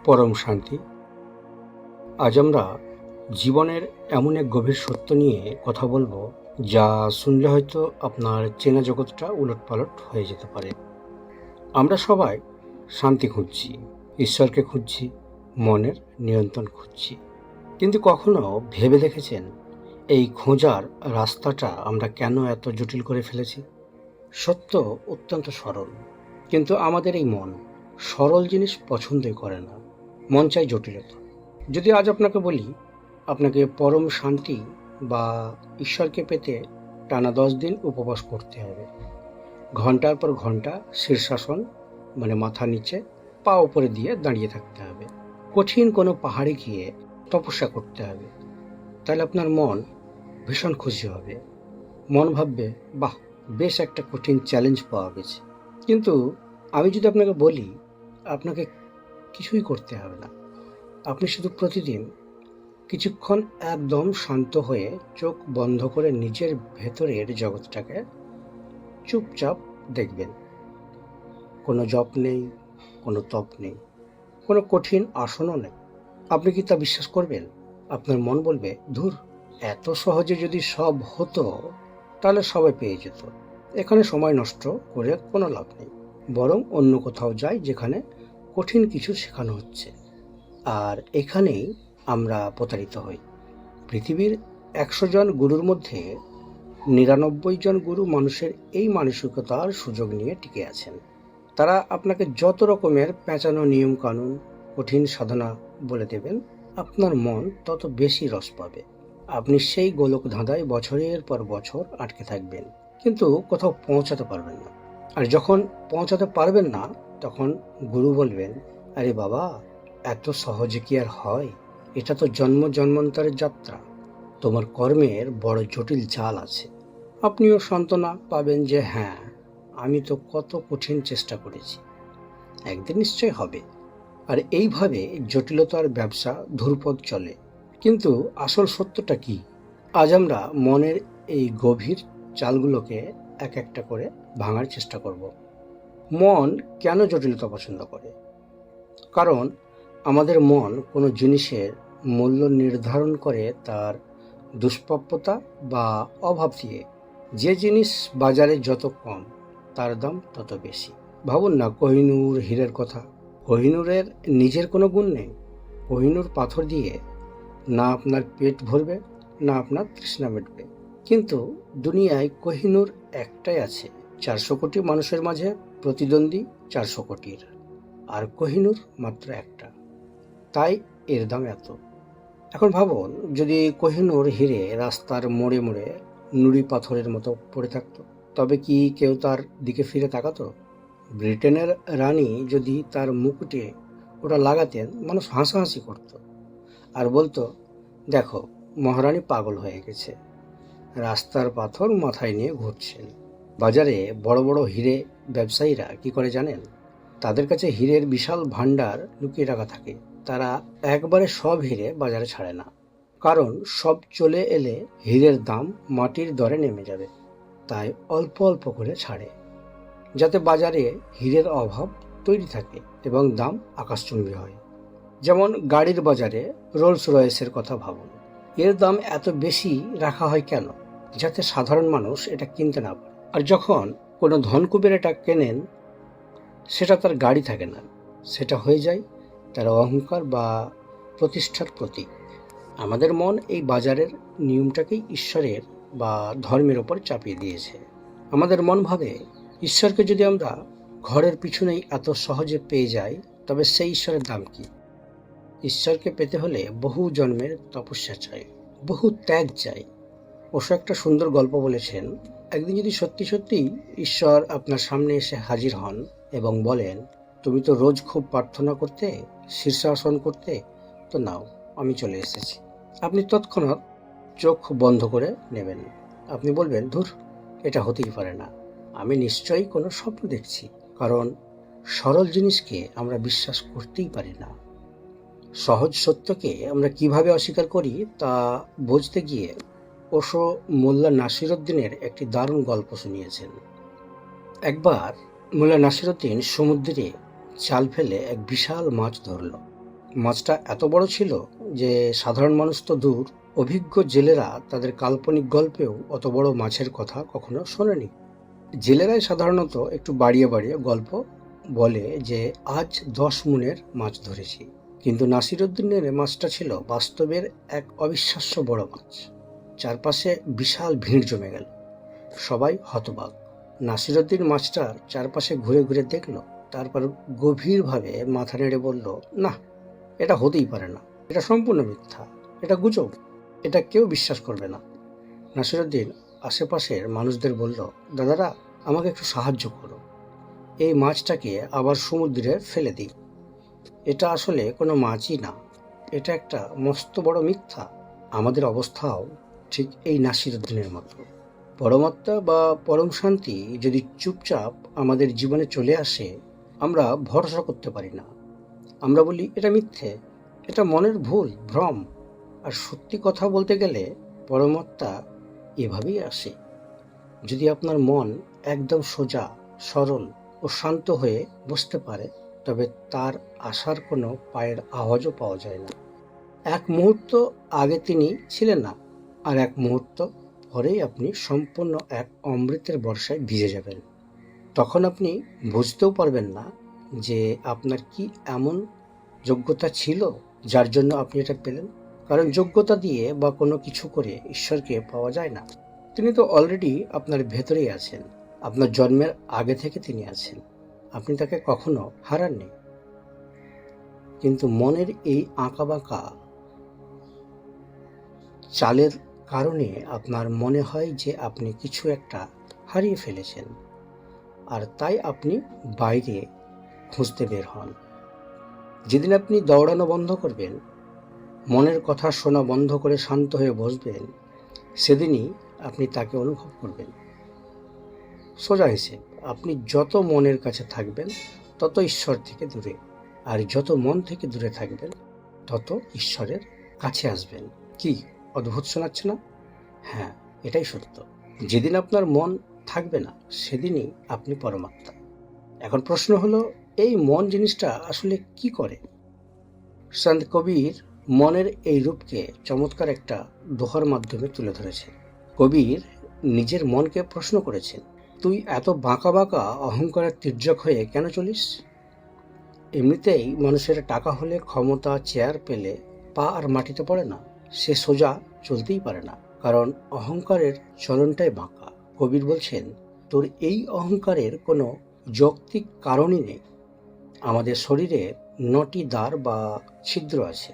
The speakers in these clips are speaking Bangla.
পরম শান্তি। আজ আমরা জীবনের এমন এক গভীর সত্য নিয়ে কথা বলবো, যা শুনলে হয়তো আপনার চেনা জগৎটা উলটপালট হয়ে যেতে পারে। আমরা সবাই শান্তি খুঁজছি, ঈশ্বরকে খুঁজছি, মনের নিয়ন্ত্রণ খুঁজছি। কিন্তু কখনো ভেবে দেখেছেন এই খোঁজার রাস্তাটা আমরা কেন এত জটিল করে ফেলেছি? সত্য অত্যন্ত সরল, কিন্তু আমাদের এই মন সরল জিনিস পছন্দই করে না। মন চাই জটিলতা। যদি আজ আপনাকে বলি, আপনাকে পরম শান্তি বা ঈশ্বরকে পেতে টানা 10 দিন উপবাস করতে হবে, ঘন্টার পর ঘন্টা শীর্ষাসন মানে মাথা নিচে পা উপরে দিয়ে দাঁড়িয়ে থাকতে হবে, কঠিন কোনো পাহাড়ে গিয়ে তপস্যা করতে হবে, তাহলে আপনার মন ভীষণ খুশি হবে। মন ভাববে, বাহ, বেশ একটা কঠিন চ্যালেঞ্জ পাওয়া গেছে। কিন্তু আমি যদি আপনাকে বলি, আপনাকে কিছুই করতে হবে না। আপনি শুধু প্রতিদিন কিছুক্ষণ একদম শান্ত হয়ে চোখ বন্ধ করে নিজের ভেতরের জগৎটাকে চুপচাপ দেখবেন। কোনো জপ নেই, কোনো তপ নেই, কোনো কঠিন আসনও নেই। আপনি কি তা বিশ্বাস করবেন? আপনার মন বলবে, ধুর, এত সহজে যদি সব হতো তাহলে সবাই পেয়ে যেত। এখানে সময় নষ্ট করে কোনো লাভ নেই, বরং অন্য কোথাও যাই যেখানে কঠিন কিছু শেখানো হচ্ছে। আর এখানেই আমরা প্রতারিত হই। পৃথিবীর 100 জন গুরুর মধ্যে 99 জন গুরু মানুষের এই মানসিকতার সুযোগ নিয়ে টিকে আছেন। তারা আপনাকে যত রকমের পেঁচানো নিয়ম কানুন, কঠিন সাধনা বলে দেবেন, আপনার মন তত বেশি রস পাবে। আপনি সেই গোলক ধাঁধায় বছরের পর বছর আটকে থাকবেন, কিন্তু কোথাও পৌঁছাতে পারবেন না। আর যখন পৌঁছাতে পারবেন না, তখন গুরু বলবেন, আরে বাবা, এত সহজে কি আর হয়? এটা তো জন্ম জন্মান্তরের যাত্রা। তোমার কর্মের বড় জটিল জাল আছে। আপনিও সান্ত্বনা পাবেন যে হ্যাঁ, আমি তো কত কঠিন চেষ্টা করেছি, একদিন নিশ্চয় হবে। আর এইভাবে জটিলতার ব্যবসা ধূরপথ চলে। কিন্তু আসল সত্যটা কি? আজ আমরা মনের এই গভীর চালগুলোকে এক একটা করে ভাঙার চেষ্টা করব। মন কেন জটিলতা পছন্দ করে? কারণ আমাদের মন কোনো জিনিসের মূল্য নির্ধারণ করে তার দুষ্প্রাপ্যতা বা অভাব দিয়ে। যে জিনিস বাজারে যত কম, তার দাম তত বেশি। ভাবুন না কোহিনূর হীরের কথা। কোহিনূরের নিজের কোনো গুণ নেই। কোহিনূর পাথর দিয়ে না আপনার পেট ভরবে, না আপনার তৃষ্ণা মেটবে। কিন্তু দুনিয়ায় কোহিনূর একটাই আছে, 400 কোটি মানুষের মাঝে প্রতিদ্বন্দ্বী 400 কোটির, আর কোহিনূর মাত্র একটা, তাই এর দাম এত। এখন ভাবুন, যদি কোহিনূর হিরে রাস্তার মোড়ে মোড়ে নুড়ি পাথরের মতো পড়ে থাকতো, তবে কি কেউ তার দিকে ফিরে তাকাতো? ব্রিটেনের রানী যদি তার মুকুটে ওটা লাগাতেন, মানুষ হাসাহাসি করত আর বলতো, দেখো, মহারানী পাগল হয়ে গেছে, রাস্তার পাথর মাথায় নিয়ে ঘুরছেন। বাজারে বড় বড় হিরে ব্যবসায়ীরা কি করে জানেন? তাদের কাছে হীরের বিশাল ভাণ্ডার লুকিয়ে রাখা থাকে। তারা একবারে সব হিরে বাজারে ছাড়ে না, কারণ সব চলে এলে হীরের দাম মাটির দরে নেমে যাবে। তাই অল্প অল্প করে ছাড়ে, যাতে বাজারে হীরের অভাব তৈরি থাকে এবং দাম আকাশচুম্বী হয়। যেমন গাড়ির বাজারে রোলস রয়েসের কথা ভাবুন। এর দাম এত বেশি রাখা হয় কেন? যাতে সাধারণ মানুষ এটা কিনতে না পারে। আর যখন কোনো ধনকুবের এটা কেনেন, সেটা তার গাড়ি থাকে না, সেটা হয়ে যায় তার অহংকার বা প্রতিষ্ঠার প্রতীক। আমাদের মন এই বাজারের নিয়মটাকেই ঈশ্বরের বা ধর্মের ওপর চাপিয়ে দিয়েছে। আমাদের মন ভাবে, ঈশ্বরকে যদি আমরা ঘরের পিছনেই এত সহজে পেয়ে যাই, তবে সেই ঈশ্বরের দাম কি? ঈশ্বরকে পেতে হলে বহু জন্মের তপস্যা চাই, বহু ত্যাগ চাই। ওসব একটা সুন্দর গল্প বলেছেন, একদিন যদি সত্যি সত্যি ঈশ্বর আপনার সামনে এসে হাজির হন এবং বলেন, তুমি তো রোজ খুব প্রার্থনা করতে, শীর্ষাসন করতে, তো নাও, আমি চলে এসেছি। আপনি তৎক্ষণাৎ চোখ বন্ধ করে নেবেন। আপনি বলবেন, ধুর, এটা হতেই পারে না, আমি নিশ্চয়ই কোনো স্বপ্ন দেখছি। কারণ সরল জিনিসকে আমরা বিশ্বাস করতেই পারি না। সহজ সত্যকে আমরা কিভাবে অস্বীকার করি তা বুঝতে গিয়ে ওশো মোল্লা নাসিরুদ্দিনের একটি দারুণ গল্প শুনিয়েছেন। একবার মোল্লা নাসিরুদ্দিন সমুদ্রে জাল ফেলে এক বিশাল মাছ ধরল। মাছটা এত বড় ছিল যে সাধারণ মানুষ তো দূর, অভিজ্ঞ জেলেরা তাদের কাল্পনিক গল্পেও অত বড় মাছের কথা কখনো শোনেনি। জেলেরাই সাধারণত একটু বাড়িয়ে বাড়িয়ে গল্প বলে যে আজ 10 মুনের মাছ ধরেছি, কিন্তু নাসিরুদ্দিনের মাছটা ছিল বাস্তবের এক অবিশ্বাস্য বড় মাছ। চারপাশে বিশাল ভিড় জমে গেল, সবাই হতবাক। নাসিরুদ্দিন মাছটার চারপাশে ঘুরে ঘুরে দেখল, তারপর গভীরভাবে মাথা নেড়ে বলল, না, এটা হতেই পারে না, এটা সম্পূর্ণ মিথ্যা, এটা গুজব, এটা কেউ বিশ্বাস করবে না। নাসিরুদ্দিন আশেপাশের মানুষদের বলল, দাদারা, আমাকে একটু সাহায্য করো, এই মাছটাকে আবার সমুদ্রে ফেলে দিই। এটা আসলে কোনো মাছই না, এটা একটা মস্ত বড় মিথ্যা। আমাদের অবস্থাও ঠিক এই নাসিরুদ্দিনের মতো। পরমাত্মা বা পরম শান্তি যদি চুপচাপ আমাদের জীবনে চলে আসে, আমরা ভরসা করতে পারি না। আমরা বলি এটা মিথ্যে, এটা মনের ভুল, ভ্রম। আর সত্যি কথা বলতে গেলে পরমাত্মা এভাবেই আসে। যদি আপনার মন একদম সোজা, সরল ও শান্ত হয়ে বসতে পারে, তবে তার আসার কোনো পায়ের আওয়াজও পাওয়া যায় না। এক মুহূর্ত আগে তিনি ছিলেন না, আর এক মুহূর্ত পরেই আপনি সম্পূর্ণ এক অমৃতের বর্ষায় ভিজে যাবেন। তখন আপনি বুঝতেও পারবেন না যে আপনার কি এমন যোগ্যতা ছিল যার জন্য আপনি এটা পেলেন। কারণ যোগ্যতা দিয়ে বা কোনো কিছু করে ঈশ্বরকে পাওয়া যায় না। তিনি তো অলরেডি আপনার ভেতরেই আছেন, আপনার জন্মের আগে থেকে তিনি আছেন, আপনি তাকে কখনো হারাননি। কিন্তু মনের এই আঁকাবাঁকা চালের কারণে আপনার মনে হয় যে আপনি কিছু একটা হারিয়ে ফেলেছেন, আর তাই আপনি বাইরে খুঁজতে বের হন। যেদিন আপনি দৌড়ানো বন্ধ করবেন, মনের কথা শোনা বন্ধ করে শান্ত হয়ে বসবেন, সেদিনই আপনি তাকে অনুভব করবেন। সোজা হিসেব, আপনি যত মনের কাছে থাকবেন তত ঈশ্বর থেকে দূরে, আর যত মন থেকে দূরে থাকবেন তত ঈশ্বরের কাছে আসবেন। কি অদ্ভুত শোনাচ্ছে না? হ্যাঁ, এটাই সত্য। যেদিন আপনার মন থাকবে না, সেদিনই আপনি পরমাত্মা। এখন প্রশ্ন হলো, এই মন জিনিসটা আসলে কি করে? সন্ত কবির মনের এই রূপকে চমৎকার একটা দোহার মাধ্যমে তুলে ধরেছে। কবির নিজের মনকে প্রশ্ন করেছেন, তুই এত বাঁকা বাঁকা অহংকারের তির্যক হয়ে কেন চলিস? এমনিতেই মানুষের টাকা হলে, ক্ষমতা, চেয়ার পেলে পা আর মাটিতে পড়ে না, সে সোজা চলতেই পারে না, কারণ অহংকারের চলনটাই বাঁকা। কবির বলছেন, তোর এই অহংকারের কোনো যৌক্তিক কারণই নেই। আমাদের শরীরে 9টি দ্বার বা ছিদ্র আছে।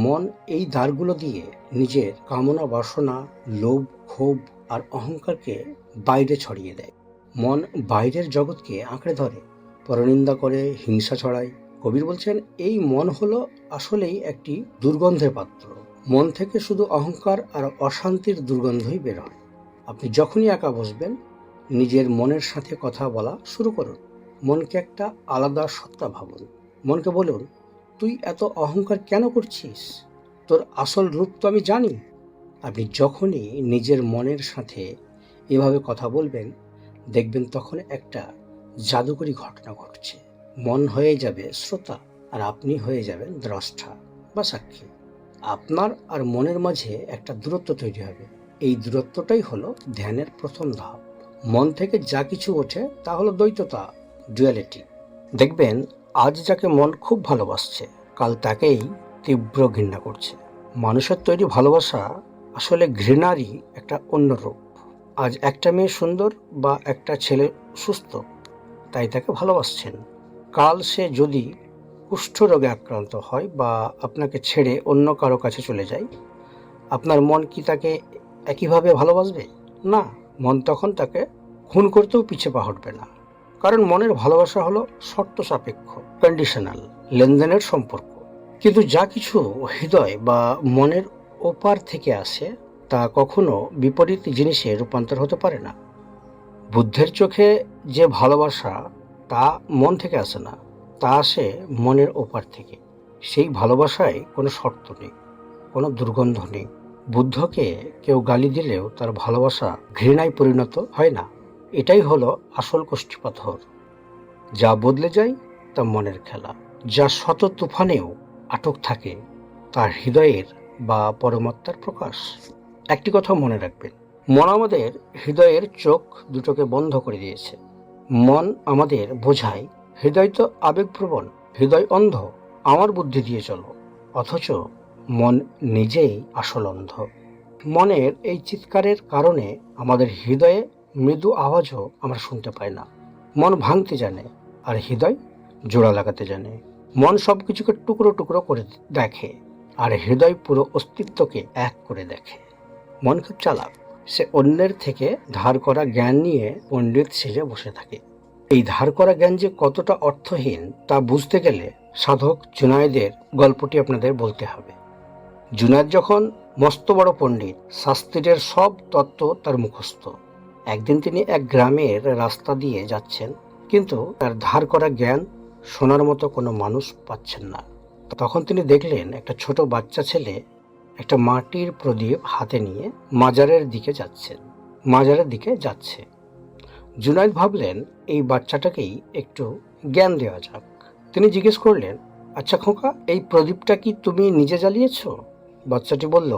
মন এই দ্বারগুলো দিয়ে নিজের কামনা, বাসনা, লোভ, ক্ষোভ আর অহংকারকে বাইরে ছড়িয়ে দেয়। মন বাইরের জগৎকে আঁকড়ে ধরে, পরনিন্দা করে, হিংসা ছড়ায়। কবির বলছেন, এই মন হলো আসলেই একটি দুর্গন্ধের পাত্র। মন থেকে শুধু অহংকার আর অশান্তির দুর্গন্ধই বের হয়। আপনি যখনই একা বসবেন, নিজের মনের সাথে কথা বলা শুরু করুন। মনকে একটা আলাদা সত্তা ভাবুন। মনকে বলুন, তুই এত অহংকার কেন করছিস? তোর আসল রূপ তো আমি জানি। আপনি যখনই নিজের মনের সাথে এভাবে কথা বলবেন, দেখবেন তখন একটা জাদুকরী ঘটনা ঘটছে। মন হয়ে যাবে শ্রোতা, আর আপনি হয়ে যাবেন দ্রষ্টা বা সাক্ষী। আপনার আর মনের মাঝে একটা দূরত্ব তৈরি হবে। এই দূরত্বটাই হলো ধ্যানের প্রথম ধাপ। মন থেকে যা কিছু ওঠে তা হলো দ্বৈততা, ডুয়ালিটি। দেখবেন আজ যাকে মন খুব ভালোবাসছে, কাল তাকেই তীব্র ঘৃণা করছে। মানুষের তৈরি ভালোবাসা আসলে ঘৃণারই একটা অন্য রূপ। আজ একটা মেয়ে সুন্দর বা একটা ছেলে সুস্থ, তাই তাকে ভালোবাসছেন। কাল সে যদি কুষ্ঠরোগে আক্রান্ত হয় বা আপনাকে ছেড়ে অন্য কারো কাছে চলে যায়, আপনার মন কি তাকে একইভাবে ভালোবাসবে? না, মন তখন তাকে খুন করতেও পিছে পা হটবে না। কারণ মনের ভালোবাসা হলো শর্ত সাপেক্ষ, কন্ডিশনাল, লেনদেনের সম্পর্ক। কিন্তু যা কিছু হৃদয় বা মনের ওপার থেকে আসে, তা কখনো বিপরীত জিনিসে রূপান্তর হতে পারে না। বুদ্ধের চোখে যে ভালোবাসা, তা মন থেকে আসে না, তা আসে মনের ওপার থেকে। সেই ভালোবাসায় কোনো শর্ত নেই, কোনো দুর্গন্ধ নেই। বুদ্ধকে কেউ গালি দিলেও তার ভালোবাসা ঘৃণায় পরিণত হয় না। এটাই হলো আসল কষ্টিপাথর। যা বদলে যায় তা মনের খেলা, যা শত তুফানেও আটক থাকে তা হৃদয়ের বা পরমাত্মার প্রকাশ। একটি কথা মনে রাখবেন, মন আমাদের হৃদয়ের চোখ দুটোকে বন্ধ করে দিয়েছে। মন আমাদের বোঝায় হৃদয় তো আবেগপ্রবণ, হৃদয় অন্ধ, আমার বুদ্ধি দিয়ে চলো। অথচ মন নিজেই আসল অন্ধ। মনের এই চিৎকারের কারণে আমাদের হৃদয়ে মৃদু আওয়াজও আমরা শুনতে পাই না। মন ভাঙতে জানে আর হৃদয় জোড়া লাগাতে জানে। মন সবকিছুকে টুকরো টুকরো করে দেখে আর হৃদয় পুরো অস্তিত্বকে এক করে দেখে। মন খুব চালাক, সে অন্যের থেকে ধার করা জ্ঞান নিয়ে পণ্ডিত সেজে বসে থাকে। এই ধার করা জ্ঞান যে কতটা অর্থহীন তা বুঝতে গেলে সাধক জুনায়েদের গল্পটি আপনাদের বলতে হবে। জুনায়েদ যখন মস্ত বড় পণ্ডিত, শাস্ত্রের সব তত্ত্ব তার মুখস্থ। একদিন তিনি এক গ্রামের রাস্তা দিয়ে যাচ্ছেন, কিন্তু তার ধার করা জ্ঞান শোনার মতো কোনো মানুষ পাচ্ছেন না। তখন তিনি দেখলেন একটা ছোট বাচ্চা ছেলে একটা মাটির প্রদীপ হাতে নিয়ে মাজারের দিকে যাচ্ছে। জুনায়েদ ভাবলেন এই বাচ্চাটাকেই একটু জ্ঞান দেওয়া যাক। তিনি জিজ্ঞেস করলেন, আচ্ছা খোকা, এই প্রদীপটা কি তুমি নিজে জ্বালিয়েছ? বাচ্চাটি বলল,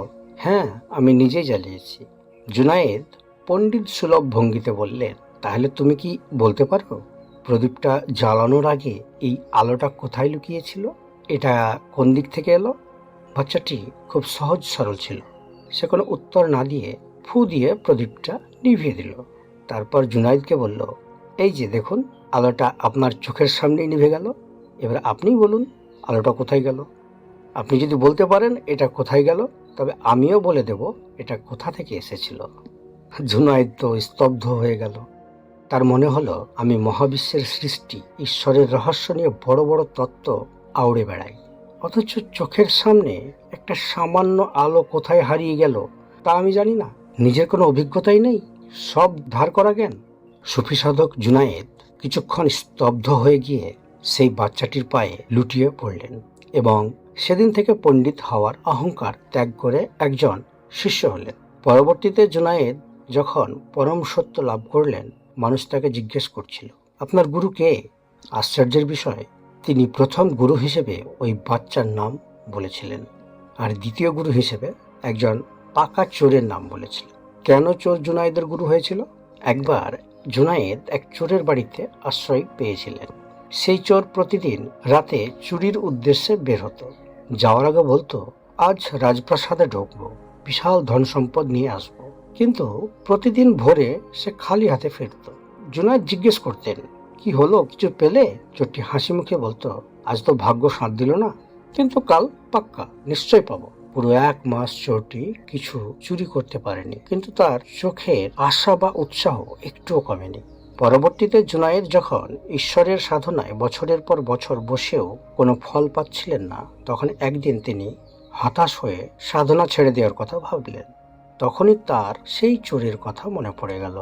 হ্যাঁ, আমি নিজেই জ্বালিয়েছি। জুনায়েদ পণ্ডিত সুলভ ভঙ্গিতে বললেন, তাহলে তুমি কি বলতে পারো প্রদীপটা জ্বালানোর আগে এই আলোটা কোথায় লুকিয়েছিল? এটা কোন দিক থেকে এলো? বাচ্চাটি খুব সহজ সরল ছিল। সে কোনো উত্তর না দিয়ে ফু দিয়ে প্রদীপটা নিভিয়ে দিল। তারপর জুনায়েদকে বলল, এই যে দেখুন, আলোটা আপনার চোখের সামনেই নিভে গেল। এবার আপনিই বলুন আলোটা কোথায় গেল। আপনি যদি বলতে পারেন এটা কোথায় গেল, তবে আমিও বলে দেব এটা কোথা থেকে এসেছিল। জুনায়েদ তো স্তব্ধ হয়ে গেল। তার মনে হলো, আমি মহাবিশ্বের সৃষ্টি, ঈশ্বরের রহস্য নিয়ে বড় বড় তত্ত্ব আউড়ে বেড়াই, অথচ চোখের সামনে একটা সামান্য আলো কোথায় হারিয়ে গেল তা আমি জানি না। নিজের কোনো অভিজ্ঞতাই নেই, সব ধার করা জ্ঞান। সুফি সাধক জুনায়েদ কিছুক্ষণ স্তব্ধ হয়ে গিয়ে সেই বাচ্চাটির পায়ে লুটিয়ে পড়লেন এবং সেদিন থেকে পণ্ডিত হওয়ার অহংকার ত্যাগ করে একজন শিষ্য হলেন। পরবর্তীতে জুনায়েদ যখন পরম সত্য লাভ করলেন, মানুষ তাকে জিজ্ঞেস করছিল, আপনার গুরু কে? আশ্চর্যের বিষয়, তিনি প্রথম গুরু হিসেবে ওই বাচ্চার নাম বলেছিলেন, আর দ্বিতীয় গুরু হিসেবে একজন পাকা চোরের নাম বলেছিলেন। কেন চোর জুনায়েদের গুরু হয়েছিল? একবার জুনায়েদ এক চোরের বাড়িতে আশ্রয় পেয়েছিলেন। সেই চোর প্রতিদিন রাতে চুরির উদ্দেশ্যে বের হতো। যাওয়ার আগে বলতো, আজ রাজপ্রাসাদে ঢুকবো, বিশাল ধন সম্পদ নিয়ে আসবো। কিন্তু প্রতিদিন ভোরে সে খালি হাতে ফিরত। জুনায়েদ জিজ্ঞেস করতেন, কি হলো, কিছু পেলে? চোরটি হাসি মুখে বলতো, আজ তো ভাগ্য সাথ দিল না, কিন্তু কাল পাক্কা নিশ্চয় পাবো। পুরো 1 মাস চোরটি কিছু চুরি করতে পারেনি, কিন্তু তার চোখের আশা বা উৎসাহ একটুও কমেনি। পরবর্তীতে জুনায়েদ যখন ঈশ্বরের সাধনায় বছরের পর বছর বসেও কোনো ফল পাচ্ছিলেন না, তখন একদিন তিনি হতাশ হয়ে সাধনা ছেড়ে দেওয়ার কথা ভাবলেন। তখনই তার সেই চোরের কথা মনে পড়ে গেল।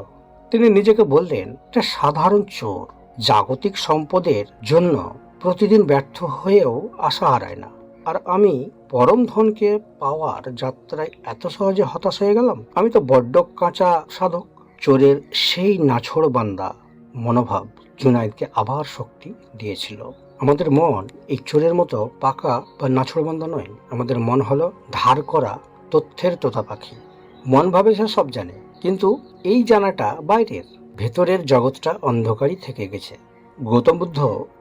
তিনি নিজেকে বললেন, এটা সাধারণ চোর, জাগতিক সম্পদের জন্য প্রতিদিন ব্যর্থ হয়েও আশা হারায় না, আর আমি পরম ধনকে পাওয়ার যাত্রায় এত সহজে হতাশ হয়ে গেলাম। আমি তো বড্ড কাঁচা সাধক। চোরের সেই নাছোড়বান্দা মনোভাব জুনায়েদকে আবার শক্তি দিয়েছিল। আমাদের মন এই চোরের মতো পাকা বা নাছোড়বান্দা নয়। আমাদের মন হলো ধার করা তথ্যের তোতা পাখি। মন ভাবে সে সব জানে, কিন্তু এই জানাটা বাইরের, ভেতরের জগৎটা অন্ধকারই থেকে গেছে। গৌতম বুদ্ধ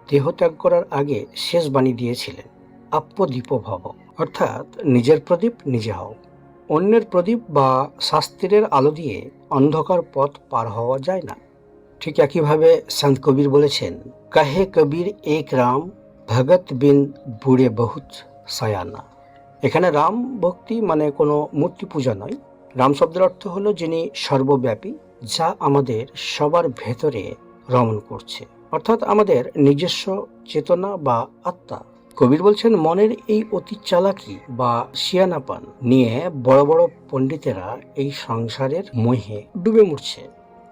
দেহত্যাগ করার আগে শেষ বাণী দিয়েছিলেন, আপ্পদীপ ভব, অর্থাৎ নিজের প্রদীপ নিজে হও। অন্যের প্রদীপ বা শাস্ত্রের আলো দিয়ে অন্ধকার পথ পার হওয়া যায় না। ঠিক একইভাবে সন্ত কবির বলেছেন, কাহে কবির এক রাম, ভগত বিন বুড়ে বহুত সায়ানা। এখানে রাম ভক্তি মানে কোনো মূর্তি পূজা নয়। রাম শব্দের অর্থ হলো যিনি সর্বব্যাপী, যা আমাদের সবার ভেতরে রমণ করছে, অর্থাৎ আমাদের নিজস্ব চেতনা বা আত্মা। কবির বলছেন, মনের এই অতি চালাকি বা শিয়ানাপান নিয়ে বড় বড় পণ্ডিতেরা এই সংসারের মোহে ডুবে মরছে।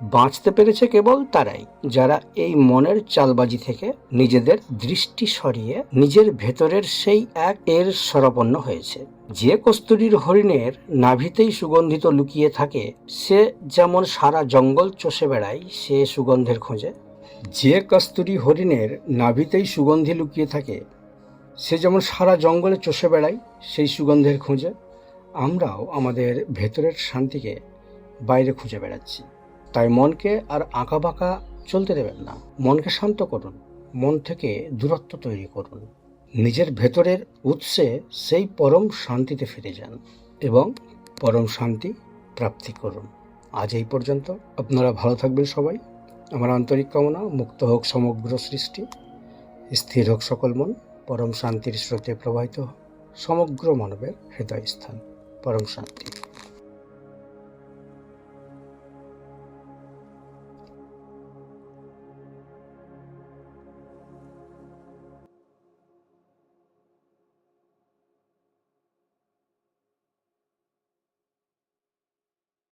বাঁচতে পেরেছে কেবল তারাই, যারা এই মনের চালবাজি থেকে নিজেদের দৃষ্টি সরিয়ে নিজের ভেতরের সেই এক এর শরণাপন্ন হয়েছে। যে কস্তুরীর হরিণের নাভিতেই সুগন্ধিত লুকিয়ে থাকে, সে যেমন সারা জঙ্গল চষে বেড়ায় সে সুগন্ধের খোঁজে। যে কস্তুরী হরিণের নাভিতেই সুগন্ধি লুকিয়ে থাকে, সে যেমন সারা জঙ্গলে চষে বেড়ায় সেই সুগন্ধের খোঁজে, আমরাও আমাদের ভেতরের শান্তিকে বাইরে খুঁজে বেড়াচ্ছি। তাই মনকে আর আঁকাবাঁকা চলতে দেবেন না। মনকে শান্ত করুন, মন থেকে দূরত্ব তৈরি করুন, নিজের ভেতরের উৎসে সেই পরম শান্তিতে ফিরে যান এবং পরম শান্তি প্রাপ্তি করুন। আজ এই পর্যন্ত। আপনারা ভালো থাকবেন সবাই। আমার আন্তরিক কামনা, মুক্ত হোক সমগ্র সৃষ্টি, স্থির হোক সকল মন, পরম শান্তির স্রোতে প্রবাহিত হোক সমগ্র মানবের হৃদয়স্থান। পরম শান্তি।